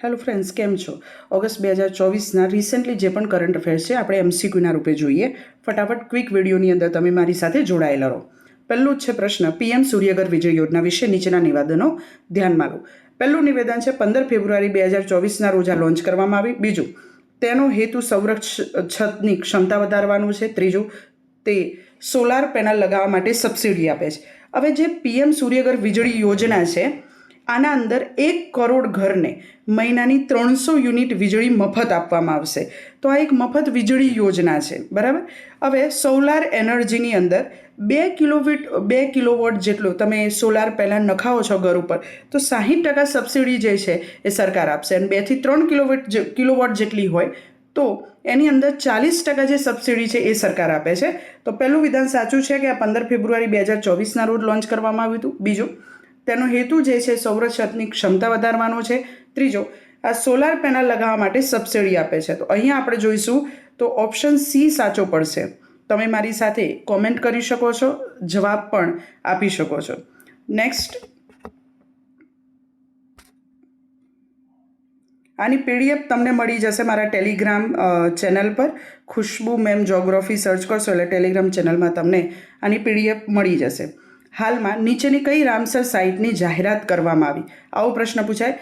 Hello friends, કેમ છો? August 2024ના recently જે પણ કરંટ અફેર્સ છે આપણે એમસીક્યુના રૂપે જોઈએ. ફટાફટ ક્વિક વિડીયોની અંદર તમે મારી સાથે જોડાયેલા રહો. પહેલું જ છે પ્રશ્ન, પીએમ સૂર્યઘર વીજળી યોજના વિશે નીચેના નિવેદનો ધ્યાનમાં લો. પહેલું નિવેદન છે 15 ફેબ્રુઆરી 2024ના રોજ આ લોન્ચ કરવામાં આવી. બીજું, તેનો હેતુ સૌર છતની ક્ષમતા વધારવાનું છે. ત્રીજું, તે સોલાર પેનલ લગાવવા માટે સબસિડી આપે છે. હવે જે પીએમ સૂર્યઘર વીજળી યોજના છે આના અંદર 1 કરોડ ઘરને મહિનાની 300 યુનિટ વીજળી મફત આપવામાં આવશે. તો આ એક મફત વીજળી યોજના છે, બરાબર. હવે સોલાર એનર્જીની અંદર 2 કિલોવોટ જેટલું તમે સોલાર પેનલ નખાવો છો ઘર ઉપર તો 60% સબસિડી જે છે એ સરકાર આપશે, અને 2 થી 3 કિલોવોટ જેટલી હોય તો એની અંદર 40% જે સબસિડી છે એ સરકાર આપે છે. તો પહેલું વિધાન સાચું છે કે આ 15 ફેબ્રુઆરી 2024ના રોજ લોન્ચ કરવામાં આવ્યું હતું. બીજું, તેનો હેતુ જે છે સૌર છતની ક્ષમતા વધારવાનો છે. ત્રીજો, આ સોલાર પેનલ લગાવવા માટે સબસિડી આપે છે. તો અહીંયા આપણે જોઈશું તો ઓપ્શન સી સાચો પડશે. તમે મારી સાથે કોમેન્ટ કરી શકો છો, જવાબ પણ આપી શકો છો. નેક્સ્ટ, આની પીડીએફ તમને મળી જશે મારા ટેલિગ્રામ ચેનલ પર. ખુશ્બુ મેમ જોગ્રાફી સર્ચ કરશો એટલે ટેલિગ્રામ ચેનલમાં તમને આની પીડીએફ મળી જશે. હાલમાં નીચેની કઈ રામસર સાઇટની જાહેરાત કરવામાં આવી? આવો પ્રશ્ન પૂછાય.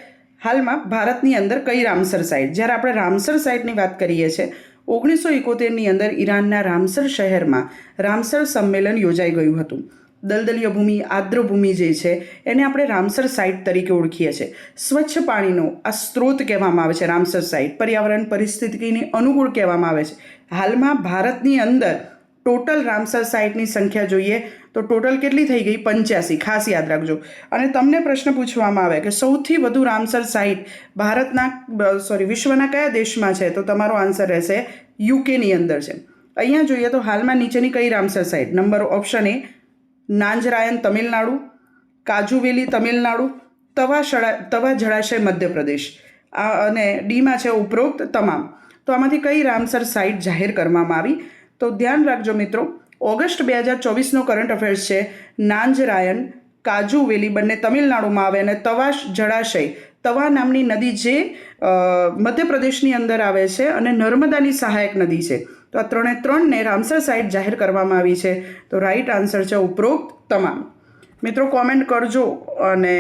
હાલમાં ભારતની અંદર કઈ રામસર સાઇટ? જ્યારે આપણે રામસર સાઇટની વાત કરીએ છીએ, 1971ની અંદર ઈરાનના રામસર શહેરમાં રામસર સંમેલન યોજાઈ ગયું હતું. દલદલીય ભૂમિ, આર્દ્ર ભૂમિ જે છે એને આપણે રામસર સાઇટ તરીકે ઓળખીએ છીએ. સ્વચ્છ પાણીનો આ સ્ત્રોત કહેવામાં આવે છે રામસર સાઇટ. પર્યાવરણ પરિસ્થિતિની અનુકૂળ કહેવામાં આવે છે. હાલમાં ભારતની અંદર ટોટલ રામસર સાઇટની સંખ્યા જોઈએ તો ટોટલ કેટલી થઈ ગઈ? 85. ખાસ યાદ રાખજો. અને તમને પ્રશ્ન પૂછવામાં આવે કે સૌથી વધુ રામસર સાઇટ વિશ્વના કયા દેશમાં છે? તો તમારો આન્સર રહેશે યુકેની અંદર છે. અહીંયા જોઈએ તો હાલમાં નીચેની કઈ Ramsar site? Number option A Nanjarayan Tamil Nadu, Kazhuveli Tamil Nadu, Tawa જળાશય મધ્યપ્રદેશ, અને ડીમાં છે ઉપરોક્ત તમામ. તો આમાંથી કઈ રામસર સાઇટ જાહેર કરવામાં આવી? તો ધ્યાન રાખજો મિત્રો, ઓગસ્ટ 2024નો કરંટ અફેર્સ છે. નાંજરાયન, કાજુવેલી બંને તમિલનાડુમાં આવે, અને તવા જળાશય, તવા નામની નદી જે મધ્યપ્રદેશની અંદર આવે છે, અને નર્મદાની સહાયક નદી છે. તો આ ત્રણને રામસર સાઇટ જાહેર કરવામાં આવી છે. તો રાઈટ આન્સર છે ઉપરોક્ત તમામ. મિત્રો કોમેન્ટ કરજો અને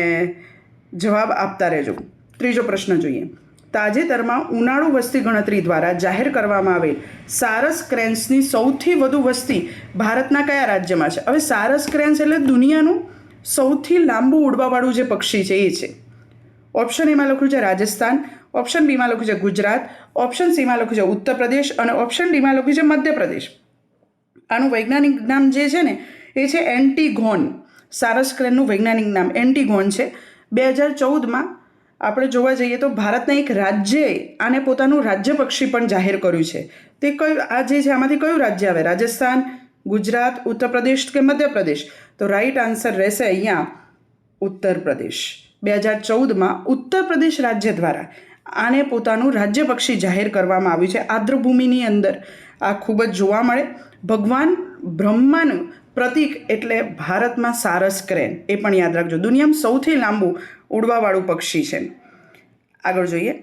જવાબ આપતા રહેજો. ત્રીજો પ્રશ્ન જોઈએ. તાજેતરમાં ઉનાળુ વસ્તી ગણતરી દ્વારા જાહેર કરવામાં આવેલ સારસ ક્રેન્સની સૌથી વધુ વસ્તી ભારતના કયા રાજ્યમાં છે? હવે સારસ ક્રેન્સ એટલે દુનિયાનું સૌથી લાંબુ ઉડવાવાળું જે પક્ષી છે એ છે. ઓપ્શન એમાં લખ્યું છે રાજસ્થાન, ઓપ્શન બીમાં લખ્યું છે ગુજરાત, ઓપ્શન સીમાં લખ્યું છે ઉત્તર પ્રદેશ, અને ઓપ્શન ડીમાં લખ્યું છે મધ્યપ્રદેશ. આનું વૈજ્ઞાનિક નામ જે છે ને એ છે એન્ટીગોન. સારસ ક્રેનનું વૈજ્ઞાનિક નામ એન્ટીગોન છે. 2014માં આપણે જોવા જઈએ તો ભારતના એક રાજ્યએ આને પોતાનું રાજ્ય પક્ષી પણ જાહેર કર્યું છે. તે કયું આ જે છે આમાંથી કયું રાજ્ય આવે? રાજસ્થાન, ગુજરાત, ઉત્તર પ્રદેશ કે મધ્યપ્રદેશ? તો રાઈટ આન્સર રહેશે અહીંયા ઉત્તર પ્રદેશ. 2014માં ઉત્તર પ્રદેશ રાજ્ય દ્વારા આને પોતાનું રાજ્ય પક્ષી જાહેર કરવામાં આવ્યું છે. આર્દ્રભૂમિની અંદર આ ખૂબ જ જોવા મળે. ભગવાન બ્રહ્માનું પ્રતીક એટલે ભારતમાં સારસ ક્રેન, એ પણ યાદ રાખજો. દુનિયામાં સૌથી લાંબુ ઉડવાવાળું પક્ષી છે. આગળ જોઈએ.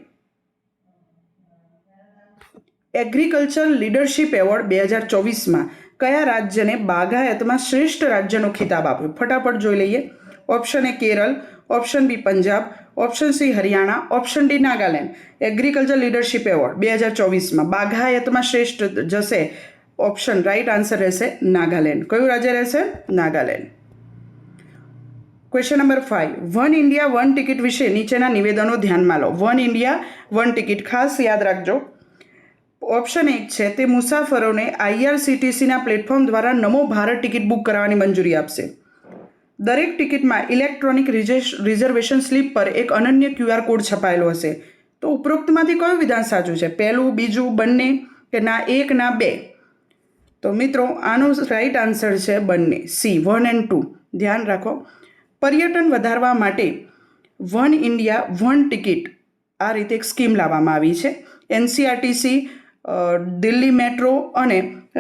એગ્રીકલ્ચર લીડરશિપ એવોર્ડ 2024માં કયા રાજ્યને બાગાયતમાં શ્રેષ્ઠ રાજ્યનો ખિતાબ આપ્યો? ફટાફટ જોઈ લઈએ. Option A Kerala, option B Punjab, option C Haryana, option D Nagaland. Agriculture leadership award 2024માં બાગાયતમાં શ્રેષ્ઠ જશે ઓપ્શન રાઈટ આન્સર રહેશે નાગાલેન્ડ. કયું રાજ્ય રહેશે? Nagaland. Question number 5, one India one ticket વિશે નીચેના નિવેદનો ધ્યાનમાં લો. વન ઇન્ડિયા વન ટિકિટ ખાસ યાદ રાખજો. ઓપ્શન 1 છે તે મુસાફરોને IRCTCના પ્લેટફોર્મ દ્વારા નમો ભારત ટિકિટ બુક કરાવવાની મંજૂરી આપશે. દરેક ટિકિટમાં ઇલેક્ટ્રોનિક રિઝર્વેશન સ્લીપ પર એક અનન્ય QR કોડ છપાયેલો હશે. તો ઉપરોક્તમાંથી કયું વિધાન સાચું છે? પહેલું, બીજું, બંને, કે ના 1 ના 2? તો મિત્રો આનો રાઈટ આન્સર છે બંને, સી 1 and 2. ધ્યાન રાખો. પર્યટન વધારવા માટે વન ઇન્ડિયા વન ટિકિટ આ રીતે એક સ્કીમ લાવવામાં આવી છે. NCRTC, દિલ્હી મેટ્રો અને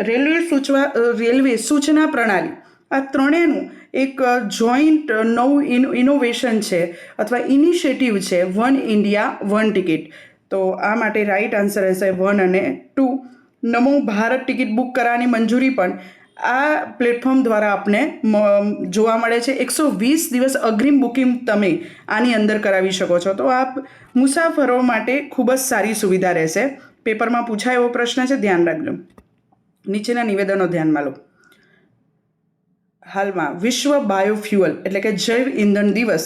રેલવે સૂચના પ્રણાલી આ ત્રણેયનું એક જોઈન્ટ નવું ઇનોવેશન છે અથવા ઇનિશિયેટિવ છે વન ઇન્ડિયા વન ટિકિટ. તો આ માટે રાઈટ આન્સર રહેશે 1 અને 2. નમો ભારત ટિકિટ બુક કરાવવાની મંજૂરી પણ આ પ્લેટફોર્મ દ્વારા આપને જોવા મળે છે. 120 દિવસ અગ્રિમ બુકિંગ તમે આની અંદર કરાવી શકો છો. તો આ મુસાફરો માટે ખૂબ જ સારી સુવિધા રહેશે. પેપરમાં પૂછાય એવો પ્રશ્ન છે, ધ્યાન રાખજો. નીચેના નિવેદનો ધ્યાનમાં લો. હાલમાં વિશ્વ બાયોફ્યુઅલ એટલે કે જૈવ ઇંધણ દિવસ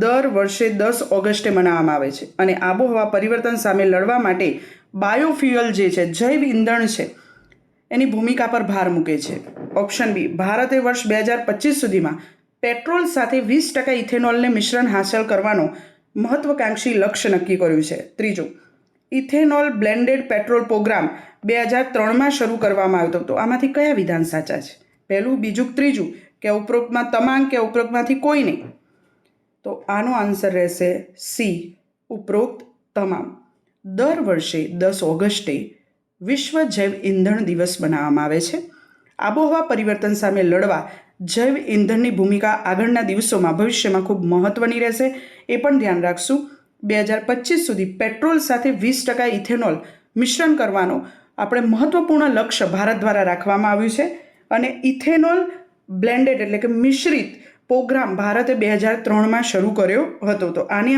દર વર્ષે 10 ઓગસ્ટે મનાવવામાં આવે છે અને આબોહવા પરિવર્તન સામે લડવા માટે બાયોફ્યુઅલ જે છે, જૈવ ઇંધણ છે, એની ભૂમિકા પર ભાર મૂકે છે. ઓપ્શન બી, ભારતે વર્ષ 2025 સુધીમાં પેટ્રોલ સાથે 20% ઇથેનોલને મિશ્રણ હાંસલ કરવાનો મહત્વકાંક્ષી લક્ષ્ય નક્કી કર્યું છે. ત્રીજું, ઇથેનોલ બ્લેન્ડેડ પેટ્રોલ પ્રોગ્રામ 2003માં શરૂ કરવામાં આવ્યો હતો. તો આમાંથી કયા વિધાન સાચા છે? પહેલું, બીજું, ત્રીજું, કે ઉપરોક્તમાં તમામ કે ઉપરોક્તમાંથી કોઈ નહીં? તો આનો આન્સર રહેશે સી, ઉપરોક્ત તમામ. દર વર્ષે 10 ઓગસ્ટે વિશ્વ જૈવ ઇંધણ દિવસ મનાવવામાં આવે છે. આબોહવા પરિવર્તન સામે લડવા જૈવ ઇંધણની ભૂમિકા આગળના દિવસોમાં ભવિષ્યમાં ખૂબ મહત્ત્વની રહેશે. એ પણ ધ્યાન રાખશું. 2025 સુધી પેટ્રોલ સાથે 20% ઇથેનોલ મિશ્રણ કરવાનો આપણે મહત્ત્વપૂર્ણ લક્ષ્ય ભારત દ્વારા રાખવામાં આવ્યું છે અને ઇથેનોલ બ્લેન્ડેડ એટલે કે મિશ્રિત પ્રોગ્રામ ભારતે 2003માં શરૂ કર્યો હતો. તો આની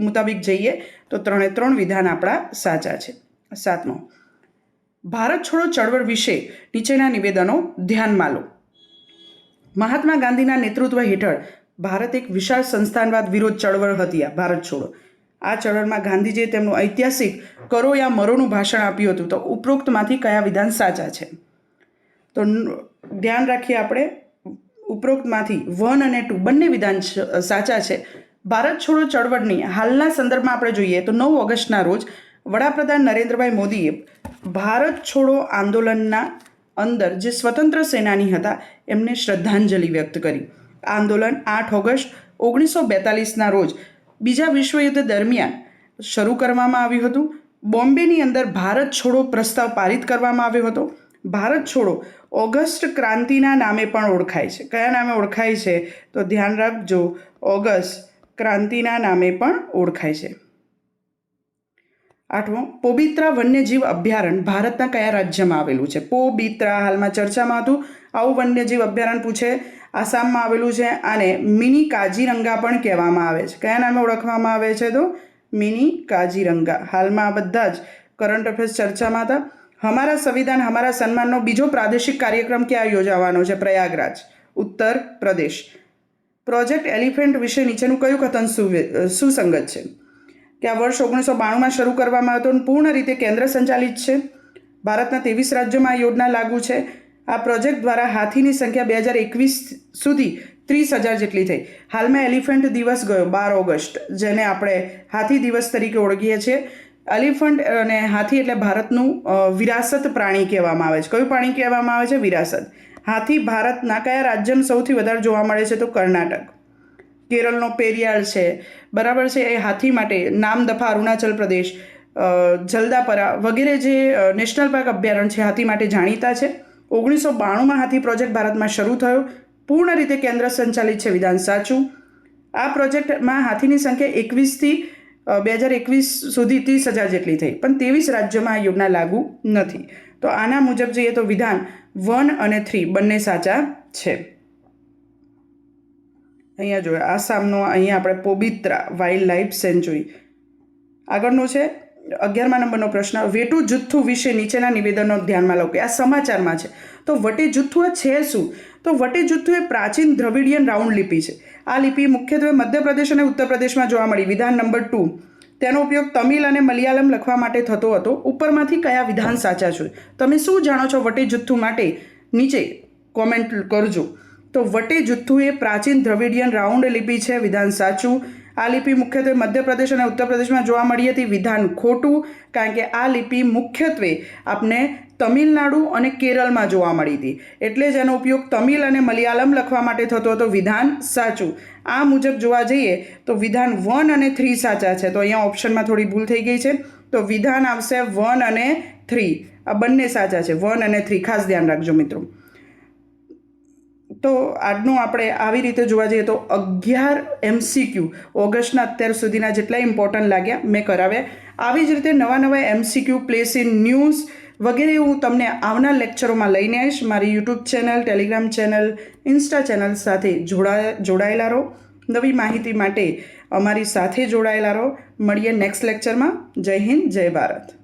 મુતાબિક જઈએ તો 3 વિધાન આપણા સાચા છે. 7મો, ભારત છોડો ચળવળ વિશે નીચેના નિવેદનો ધ્યાનમાં લો. મહાત્મા ગાંધીના નેતૃત્વ હેઠળ ભારત એક વિશાળ સંસ્થાનવાદ વિરોધ ચળવળ હતી આ ભારત છોડો. આ ચળવળમાં ગાંધીજીએ તેમનું ઐતિહાસિક કરો યા મરોનું ભાષણ આપ્યું હતું. તો ઉપરોક્તમાંથી કયા વિધાન સાચા છે? તો ધ્યાન રાખીએ આપણે, ઉપરોક્તમાંથી 1 અને 2 બંને વિધાન સાચા છે. ભારત છોડો ચળવળની હાલના સંદર્ભમાં આપણે જોઈએ તો 9 ઓગસ્ટના રોજ વડાપ્રધાન નરેન્દ્રભાઈ મોદીએ ભારત છોડો આંદોલનના અંદર જે સ્વતંત્ર સેનાની હતા એમને શ્રદ્ધાંજલિ વ્યક્ત કરી. આ આંદોલન 8 ઓગસ્ટ 1942ના રોજ બીજા વિશ્વયુદ્ધ દરમિયાન શરૂ કરવામાં આવ્યું હતું. બોમ્બેની અંદર ભારત છોડો પ્રસ્તાવ પારિત કરવામાં આવ્યો હતો. ભારત છોડો ઓગસ્ટ ક્રાંતિના નામે પણ ઓળખાય છે. કયા નામે ઓળખાય છે? તો ધ્યાન રાખજો, ઓગસ્ટ ક્રાંતિના નામે પણ ઓળખાય છે. 8મો, પોબિત્રા વન્યજીવ અભયારણ્ય ભારતના કયા રાજ્યમાં આવેલું છે? પોબિત્રા હાલમાં ચર્ચામાં હતું. આવું વન્યજીવ અભયારણ્ય પૂછે. આસામમાં આવેલું છે. આને મિની કાજીરંગા પણ કહેવામાં આવે છે. કયા નામે ઓળખવામાં આવે છે? તો મિની કાજીરંગા. હાલમાં આ બધા જ કરંટ અફેર્સ ચર્ચામાં હતા. હમારા સંવિધાન હમારા સન્માનનો બીજો પ્રાદેશિક કાર્યક્રમ ક્યાં યોજાવાનો છે? પ્રયાગરાજ, ઉત્તર પ્રદેશ. પ્રોજેક્ટ એલિફન્ટ વિશે નીચેનું કયું કથન સુસંગત છે? કે આ વર્ષ 1992માં શરૂ કરવામાં આવ્યો હતો, પૂર્ણ રીતે કેન્દ્ર સંચાલિત છે. ભારતના 23 રાજ્યોમાં આ યોજના લાગુ છે. આ પ્રોજેક્ટ દ્વારા હાથીની સંખ્યા 2021 સુધી 30,000 જેટલી થઈ. હાલમાં એલિફન્ટ દિવસ ગયો 12 ઓગસ્ટ, જેને આપણે હાથી દિવસ તરીકે ઓળખીએ છીએ. એલિફન્ટ અને હાથી એટલે ભારતનું વિરાસત પ્રાણી કહેવામાં આવે છે. કયું પ્રાણી કહેવામાં આવે છે? વિરાસત. હાથી ભારતના કયા રાજ્યમાં સૌથી વધારે જોવા મળે છે? તો કર્ણાટક. કેરળનો પેરિયાર છે, બરાબર છે, એ હાથી માટે. નામદફા અરુણાચલ પ્રદેશ, જલદાપરા વગેરે જે નેશનલ પાર્ક અભયારણ્ય છે હાથી માટે જાણીતા છે. 1992માં હાથી પ્રોજેક્ટ ભારતમાં શરૂ થયો, પૂર્ણ રીતે કેન્દ્ર સંચાલિત છે. વિધાન સાચું. આ પ્રોજેક્ટમાં હાથીની સંખ્યા 2021 સુધી 30,000 જેટલી થઈ, પણ 23 રાજ્યોમાં આ યોજના લાગુ નથી. તો આના મુજબ જોઈએ તો વિધાન 1 અને 3 બંને સાચા છે. અહીંયા જોઈએ આસામનો, અહીંયા આપણે પોબિત્રા વાઇલ્ડ લાઈફ સેન્ચુરી. આગળનો છે 11મા નંબરનો પ્રશ્ન. વેટુ જુથ્થુ વિશે નીચેના નિવેદનો ધ્યાનમાં લો. કે આ સમાચારમાં છે. તો વટે જુથ્થુ છે શું? તો વટે જુથ્થુ એ પ્રાચીન દ્રવિડિયન રાઉન્ડ લિપિ છે. આ લિપિ મુખ્યત્વે મધ્યપ્રદેશ અને ઉત્તર પ્રદેશમાં જોવા મળી. વિધાન નંબર 2, તેનો ઉપયોગ તમિલ અને મલયાલમ લખવા માટે થતો હતો. ઉપરમાંથી કયા વિધાન સાચા છે? તમે શું જાણો છો વટે જુથ્થુ માટે? નીચે કોમેન્ટ કરજો. તો વટે જુથ્થુ એ પ્રાચીન દ્રવિડિયન રાઉન્ડ લિપિ છે. વિધાન સાચું. આ લિપિ મુખ્યત્વે મધ્યપ્રદેશ અને ઉત્તર પ્રદેશમાં જોવા મળી હતી. વિધાન ખોટું, કારણ કે આ લિપિ મુખ્યત્વે આપણે તમિલનાડુ અને કેરળમાં જોવા મળી હતી, એટલે જ એનો ઉપયોગ તમિલ અને મલયાલમ લખવા માટે થતો હતો. વિધાન સાચું. આ મુજબ જોવા જઈએ તો વિધાન 1 અને 3 સાચા છે. તો અહીંયા ઓપ્શનમાં થોડી ભૂલ થઈ ગઈ છે. તો વિધાન આવશે 1 અને 3. આ બંને સાચા છે, 1 અને 3. ખાસ ધ્યાન રાખજો મિત્રો. તો આજનું આપણે આવી રીતે જોવા જઈએ તો 11 MCQ ઓગસ્ટના અત્યાર સુધીના જેટલા ઇમ્પોર્ટન્ટ લાગ્યા મેં કરાવ્યા. આવી જ રીતે નવા નવા MCQ પ્લેસ ઇન ન્યૂઝ વગેરે હું તમને આવનાર લેક્ચરોમાં લઈને આવીશ. મારી YouTube channel, Telegram channel, Insta channel સાથે જોડાયેલા રહો. નવી માહિતી માટે અમારી સાથે જોડાયેલા રહો. મળીએ નેક્સ્ટ લેક્ચરમાં. જય હિન્દ, જય ભારત.